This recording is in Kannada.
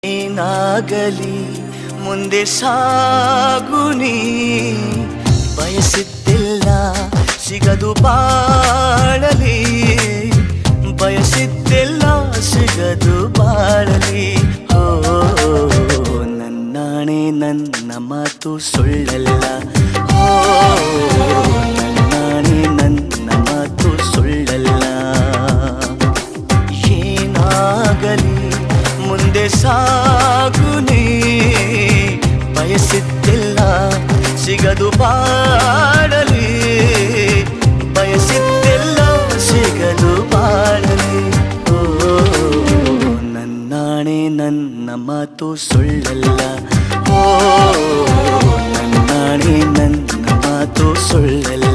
ಏನಾಗಲಿ ಮುಂದೆ ಸಾಗುನಿ, ಬಯಸಿದ್ದಿಲ್ಲ ಸಿಗದು ಬಾಳಲಿ, ಬಯಸಿದ್ದಿಲ್ಲ ಸಿಗದು ಬಾಳಲಿ. ಓ ನನ್ನಾಣೆ ನನ್ನ ಮಾತು ಸುಳ್ಳಲ್ಲ, ಓ ನನ್ನಾಣೆ ನನ್ನ ಮಾತು ಸುಳ್ಳಲ್ಲ. ಏನಾಗಲಿ ಮುಂದೆ ಸಾಗುನಿ, ಬಯಸಿದ್ದಿಲ್ಲ ಸಿಗದು ಬಾಳಲಿ, ಬಯಸಿದ್ದಿಲ್ಲ ಸಿಗದು ಬಾಳಲಿ. ಓ ನನ್ನಾಣೆ ನನ್ನ ಮಾತು ಸುಳ್ಳಲ್ಲ, ಓ ನನ್ನಾಣೆ ನನ್ನ ಮಾತು ಸುಳ್ಳಲ್ಲ.